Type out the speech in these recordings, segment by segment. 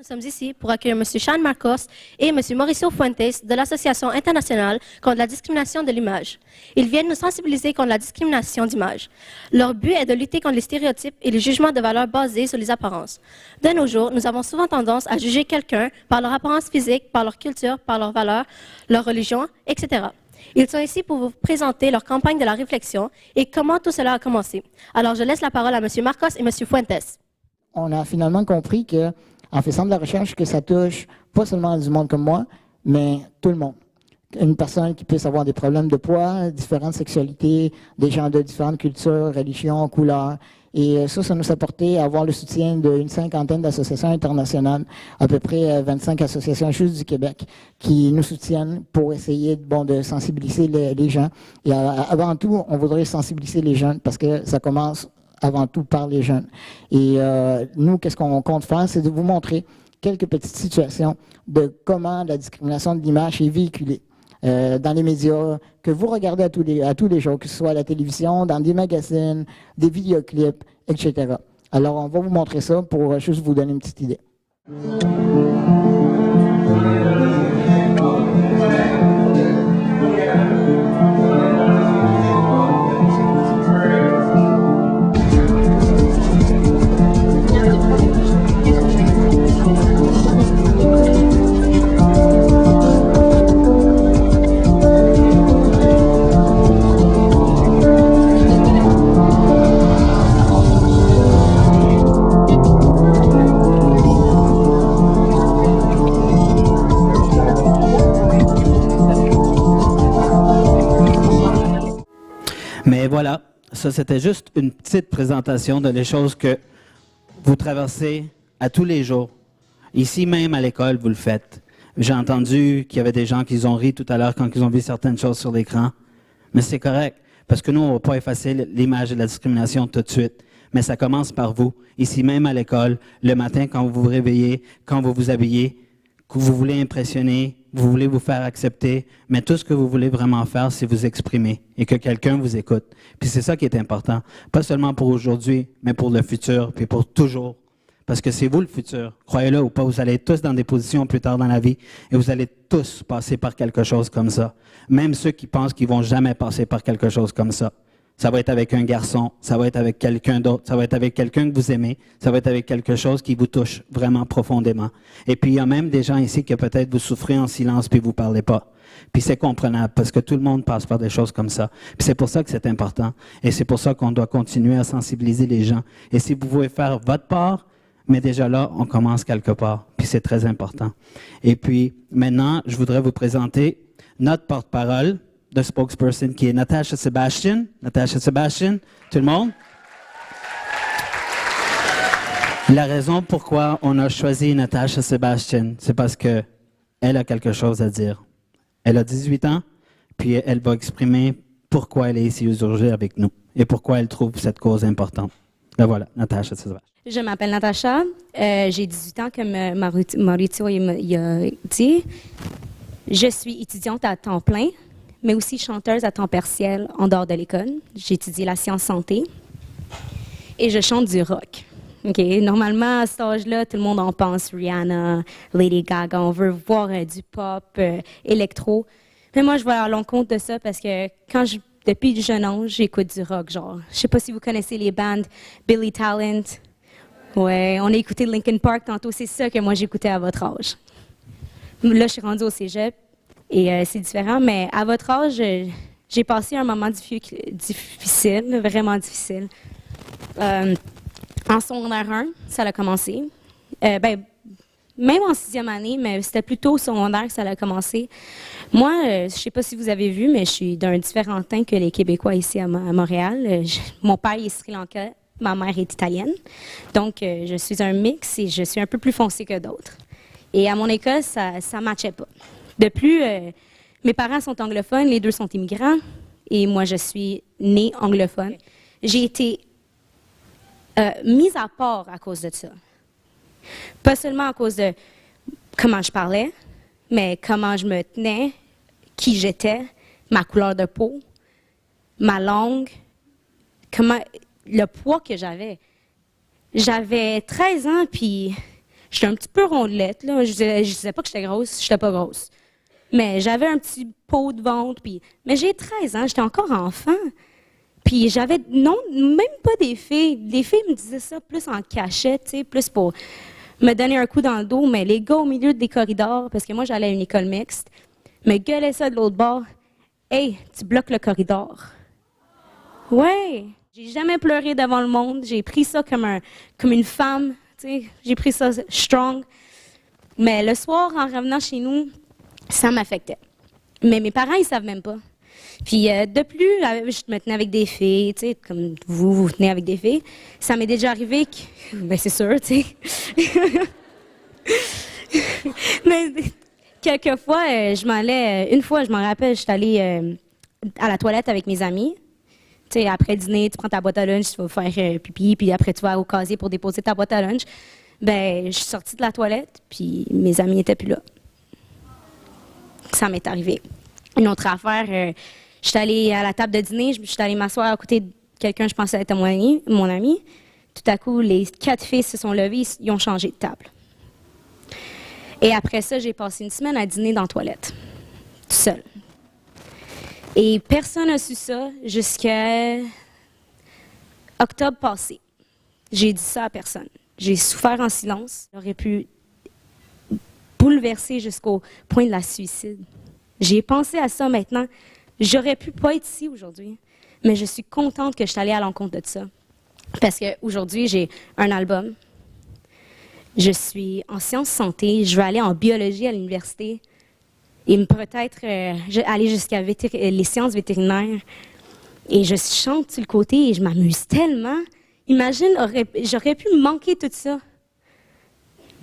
Nous sommes ici pour accueillir M. Sean Marcos et M. Mauricio Fuentes de l'Association internationale contre la discrimination de l'image. Ils viennent nous sensibiliser contre la discrimination d'image. Leur but est de lutter contre les stéréotypes et les jugements de valeur basés sur les apparences. De nos jours, nous avons souvent tendance à juger quelqu'un par leur apparence physique, par leur culture, par leurs valeurs, leur religion, etc. Ils sont ici pour vous présenter leur campagne de la réflexion et comment tout cela a commencé. Alors, je laisse la parole à M. Marcos et M. Fuentes. On a finalement compris que, en faisant de la recherche, que ça touche pas seulement du monde comme moi, mais tout le monde. Une personne qui puisse avoir des problèmes de poids, différentes sexualités, des gens de différentes cultures, religions, couleurs. Et ça nous a porté à avoir le soutien d'une cinquantaine d'associations internationales, à peu près 25 associations juste du Québec, qui nous soutiennent pour essayer de sensibiliser les gens. Et avant tout, on voudrait sensibiliser les jeunes parce que ça commence avant tout par les jeunes. Et nous, qu'est-ce qu'on compte faire, c'est de vous montrer quelques petites situations de comment la discrimination de l'image est véhiculée dans les médias, que vous regardez à tous les jours, que ce soit à la télévision, dans des magazines, des vidéoclips, etc. Alors, on va vous montrer ça pour juste vous donner une petite idée. Mais voilà, ça c'était juste une petite présentation de les choses que vous traversez à tous les jours. Ici même à l'école, vous le faites. J'ai entendu qu'il y avait des gens qui ont ri tout à l'heure quand ils ont vu certaines choses sur l'écran. Mais c'est correct, parce que nous, on ne va pas effacer l'image de la discrimination tout de suite. Mais ça commence par vous. Ici même à l'école, le matin quand vous vous réveillez, quand vous vous habillez, que vous voulez impressionner, vous voulez vous faire accepter, mais tout ce que vous voulez vraiment faire, c'est vous exprimer et que quelqu'un vous écoute. Puis c'est ça qui est important, pas seulement pour aujourd'hui, mais pour le futur, puis pour toujours. Parce que c'est vous le futur, croyez-le ou pas, vous allez être tous dans des positions plus tard dans la vie et vous allez tous passer par quelque chose comme ça. Même ceux qui pensent qu'ils vont jamais passer par quelque chose comme ça. Ça va être avec un garçon, ça va être avec quelqu'un d'autre, ça va être avec quelqu'un que vous aimez, ça va être avec quelque chose qui vous touche vraiment profondément. Et puis, il y a même des gens ici que peut-être vous souffrez en silence puis vous parlez pas. Puis c'est comprenable parce que tout le monde passe par des choses comme ça. Puis c'est pour ça que c'est important. Et c'est pour ça qu'on doit continuer à sensibiliser les gens. Et si vous pouvez faire votre part, mais déjà là, on commence quelque part. Puis c'est très important. Et puis, maintenant, je voudrais vous présenter notre porte-parole de spokesperson qui est Natasha Sebastian. Natasha Sebastian, tout le monde? La raison pourquoi on a choisi Natasha Sebastian, c'est parce que elle a quelque chose à dire. Elle a 18 ans, puis elle va exprimer pourquoi elle est ici aujourd'hui avec nous et pourquoi elle trouve cette cause importante. Ben voilà, Natasha Sebastian. Je m'appelle Natasha, j'ai 18 ans comme Mauricio il a dit. Je suis étudiante à temps plein, mais aussi chanteuse à temps partiel en dehors de l'école. J'étudie la science santé et je chante du rock. Okay. Normalement, à cet âge-là, tout le monde en pense, Rihanna, Lady Gaga, on veut voir du pop, électro. Mais moi, je vais à l'encontre de ça parce que depuis le jeune âge, j'écoute du rock, genre. Je sais pas si vous connaissez les bandes Billy Talent. Ouais, on a écouté Linkin Park tantôt, c'est ça que moi j'écoutais à votre âge. Là, je suis rendue au cégep. Et c'est différent, mais à votre âge, j'ai passé un moment difficile, vraiment difficile. En secondaire 1, ça a commencé. Même en 6e année, mais c'était plutôt au secondaire que ça a commencé. Moi, je ne sais pas si vous avez vu, mais je suis d'un différent teint que les Québécois ici à Montréal. Mon père est Sri Lanka, ma mère est italienne. Donc, je suis un mix et je suis un peu plus foncée que d'autres. Et à mon école, ça ne matchait pas. De plus, mes parents sont anglophones, les deux sont immigrants, et moi, je suis née anglophone. J'ai été mise à part à cause de ça. Pas seulement à cause de comment je parlais, mais comment je me tenais, qui j'étais, ma couleur de peau, ma langue, le poids que j'avais. J'avais 13 ans, puis J'étais un petit peu rondelette, là. Je disais pas que j'étais grosse, j'étais pas grosse. Mais j'avais un petit pot de ventre, mais j'ai 13 ans, j'étais encore enfant. Puis j'avais, non, même pas des filles. Les filles me disaient ça plus en cachette, tu sais, plus pour me donner un coup dans le dos. Mais les gars au milieu des corridors, parce que moi j'allais à une école mixte, me gueulaient ça de l'autre bord. Hey, tu bloques le corridor. Ouais. J'ai jamais pleuré devant le monde. J'ai pris ça comme une femme, tu sais. J'ai pris ça strong. Mais le soir, en revenant chez nous, ça m'affectait. Mais mes parents, ils savent même pas. Puis de plus, je me tenais avec des filles, tu sais, comme vous tenez avec des filles. Ça m'est déjà arrivé que, ben c'est sûr, tu sais. Mais quelquefois, une fois, je m'en rappelle, je suis allée à la toilette avec mes amis. Tu sais, après dîner, tu prends ta boîte à lunch, tu vas faire pipi, puis après tu vas au casier pour déposer ta boîte à lunch. Ben, je suis sortie de la toilette, puis mes amis n'étaient plus là. Ça m'est arrivé. Une autre affaire, je suis allée à la table de dîner, je suis allée m'asseoir à côté de quelqu'un, je pensais être mon ami. Tout à coup, les 4 filles se sont levées, ils ont changé de table. Et après ça, j'ai passé une semaine à dîner dans la toilette, tout seul. Et personne n'a su ça jusqu'à octobre passé. J'ai dit ça à personne. J'ai souffert en silence. J'aurais pu bouleverser jusqu'au point de la suicide. J'ai pensé à ça maintenant. J'aurais pu pas être ici aujourd'hui, mais je suis contente que je suis allée à l'encontre de ça. Parce qu'aujourd'hui, j'ai un album. Je suis en sciences santé. Je vais aller en biologie à l'université. Et peut-être aller jusqu'à les sciences vétérinaires. Et je chante sur le côté et je m'amuse tellement. Imagine, j'aurais pu manquer tout ça.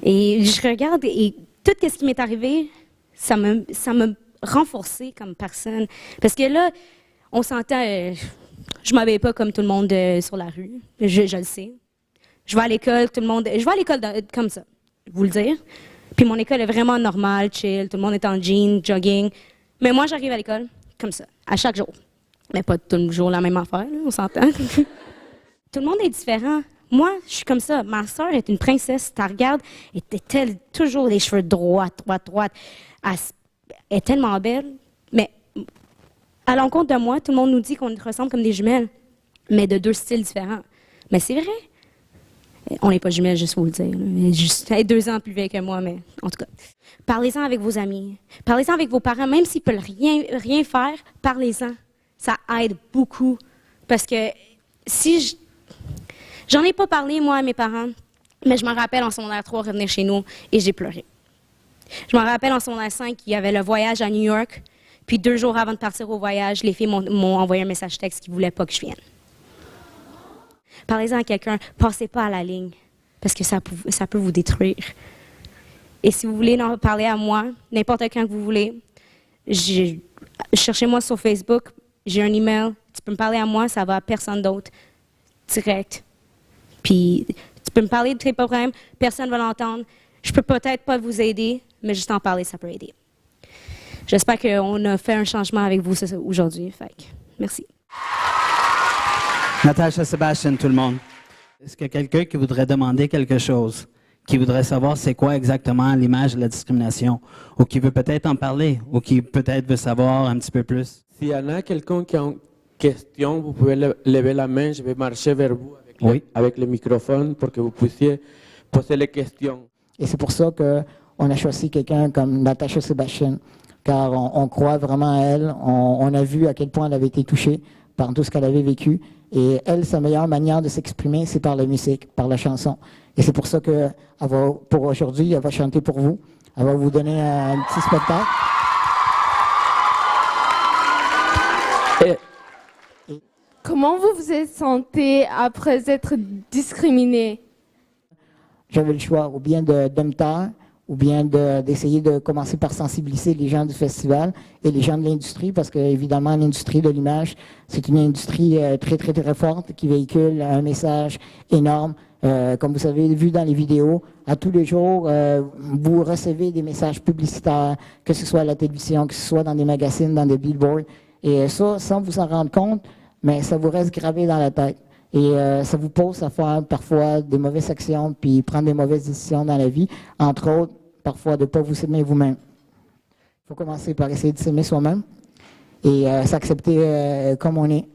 Et je regarde et tout ce qui m'est arrivé, ça m'a renforcée comme personne. Parce que là, on s'entend, je ne m'habille pas comme tout le monde sur la rue. Je le sais. Je vais à l'école, je vais à l'école comme ça, vous le dire. Puis mon école est vraiment normale, chill, tout le monde est en jean, jogging. Mais moi, j'arrive à l'école comme ça, à chaque jour. Mais pas tout le jour la même affaire, là, on s'entend. Tout le monde est différent. Moi, je suis comme ça. Ma soeur est une princesse. Tu la regardes, elle a toujours les cheveux droits. Elle est tellement belle. Mais à l'encontre de moi, tout le monde nous dit qu'on ressemble comme des jumelles, mais de 2 styles différents. Mais c'est vrai. On n'est pas jumelles, juste vous le dire. Elle est 2 ans plus vieille que moi, mais en tout cas. Parlez-en avec vos amis. Parlez-en avec vos parents. Même s'ils ne peuvent rien faire, parlez-en. Ça aide beaucoup. Parce que si j'en ai pas parlé, moi, à mes parents, mais je me rappelle en secondaire 3 revenir chez nous et j'ai pleuré. Je me rappelle en secondaire 5, il y avait le voyage à New York, puis 2 jours avant de partir au voyage, les filles m'ont envoyé un message texte qu'ils ne voulaient pas que je vienne. Parlez-en à quelqu'un, passez pas à la ligne, parce que ça peut vous détruire. Et si vous voulez en parler à moi, n'importe quand que vous voulez, cherchez-moi sur Facebook, j'ai un email, tu peux me parler à moi, ça va à personne d'autre, direct. Puis tu peux me parler de tes problèmes, personne ne va l'entendre. Je peux peut-être pas vous aider, mais juste en parler, ça peut aider. J'espère qu'on a fait un changement avec vous aujourd'hui. Merci. Natasha, Sébastien, tout le monde. Est-ce qu'il y a quelqu'un qui voudrait demander quelque chose, qui voudrait savoir c'est quoi exactement l'image de la discrimination, ou qui veut peut-être en parler, ou qui peut-être veut savoir un petit peu plus? S'il y en a quelqu'un qui a une question, vous pouvez lever la main, je vais marcher vers vous avec le microphone pour que vous puissiez poser les questions. Et c'est pour ça qu'on a choisi quelqu'un comme Natasha Sébastien, car on croit vraiment à elle. On a vu à quel point elle avait été touchée par tout ce qu'elle avait vécu. Et elle, sa meilleure manière de s'exprimer, c'est par la musique, par la chanson. Et c'est pour ça que pour aujourd'hui, elle va chanter pour vous. Elle va vous donner un petit spectacle. Comment vous vous êtes senti après être discriminé? J'avais le choix ou bien de me taire, ou bien d'essayer de commencer par sensibiliser les gens du festival et les gens de l'industrie, parce que évidemment l'industrie de l'image, c'est une industrie très, très, très forte qui véhicule un message énorme. Comme vous avez vu dans les vidéos, à tous les jours, vous recevez des messages publicitaires, que ce soit à la télévision, que ce soit dans des magazines, dans des billboards. Et ça, sans vous en rendre compte, mais ça vous reste gravé dans la tête. Et ça vous pousse à faire parfois des mauvaises actions puis prendre des mauvaises décisions dans la vie. Entre autres, parfois de ne pas vous aimer vous-même. Il faut commencer par essayer de s'aimer soi-même et s'accepter comme on est.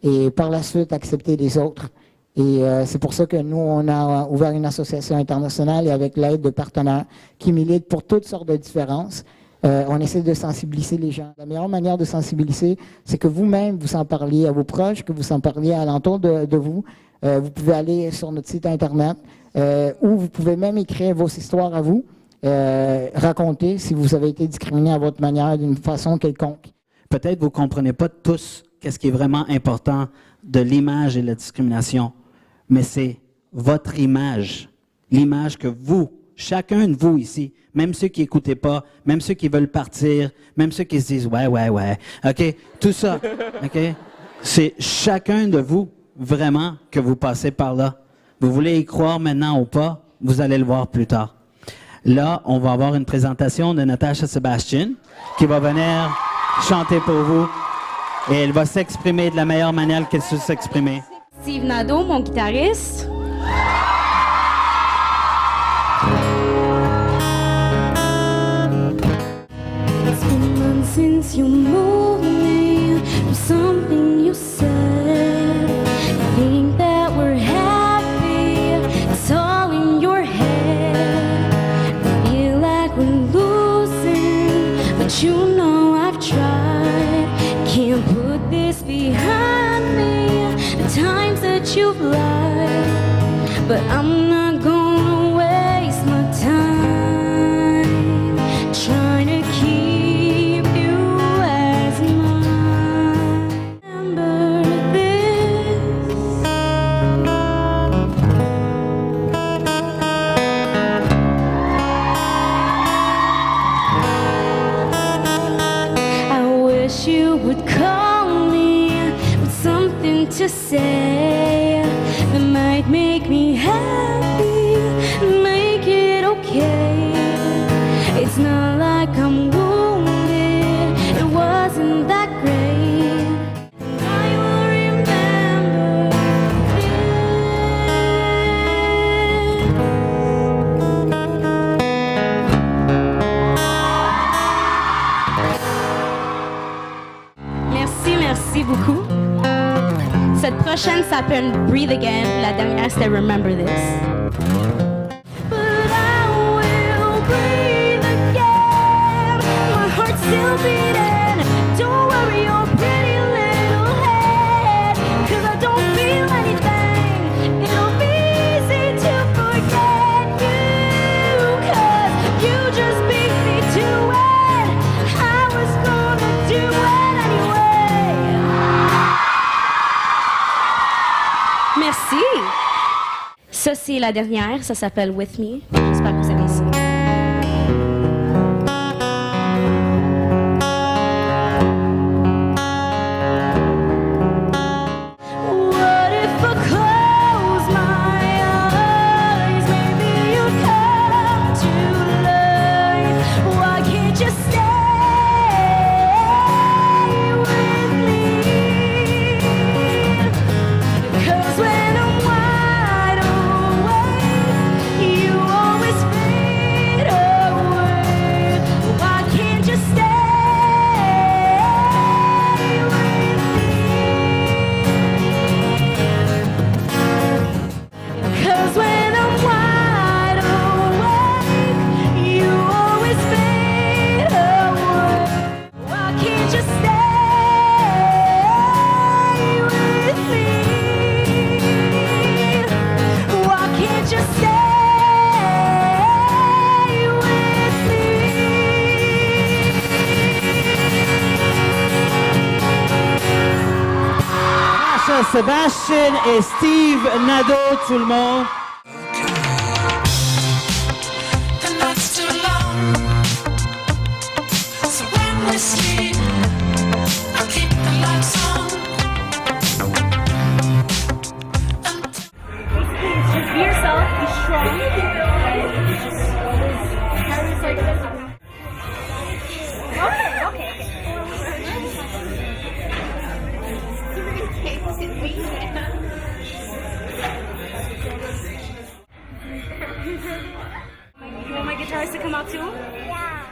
Et par la suite, accepter les autres. Et c'est pour ça que nous, on a ouvert une association internationale et avec l'aide de partenaires qui militent pour toutes sortes de différences. On essaie de sensibiliser les gens. La meilleure manière de sensibiliser, c'est que vous-même, vous en parliez à vos proches, que vous en parliez à l'entour de vous. Vous pouvez aller sur notre site Internet où vous pouvez même écrire vos histoires à vous, raconter si vous avez été discriminé à votre manière d'une façon quelconque. Peut-être vous ne comprenez pas tous qu'est-ce qui est vraiment important de l'image et de la discrimination, mais c'est votre image, l'image que vous, chacun de vous ici, même ceux qui n'écoutaient pas, même ceux qui veulent partir, même ceux qui se disent « ouais, OK, tout ça, OK, c'est chacun de vous, vraiment, que vous passez par là. Vous voulez y croire maintenant ou pas, vous allez le voir plus tard. Là, on va avoir une présentation de Natasha Sebastian qui va venir chanter pour vous et elle va s'exprimer de la meilleure manière qu'elle sait s'exprimer. Steve Nadeau, mon guitariste. It's been months since you moved me from something you said. You think that we're happy, it's all in your head. I feel like we're losing, but you know I've tried. Can't put this behind me, the times that you've lied, but I'm not gonna waste my time trying to keep you as mine. Remember this. I wish you would call me with something to say that might make me happy, make it okay. It's not like I'm wounded, it wasn't that great. I will remember Merci beaucoup. Cette prochaine s'appelle Breathe Again. La dernière, c'était Remember This. but I will breathe again. My heart's still beating. Don't worry your pretty little head, 'cause I don't feel anything. It'll be easy to forget you, 'cause you just beat me to it. I was gonna do it anyway. Merci. Ça, c'est la dernière. Ça s'appelle With Me. J'espère que vous aimez ça. What if I close my eyes? Maybe you'll come to life. Why can't you stay with me? 'Cause when I'm wide awake, you always fade away. Why can't you stay with me? 'Cause when I'm wide awake, you always fade away. Why can't you stay with me? Why can't you stay with me? Natasha Sebastian et Steve Nadeau, tout le monde. The night's too long, so when we sleep, I keep the lights on. Be yourself, be strong. want to? Yeah.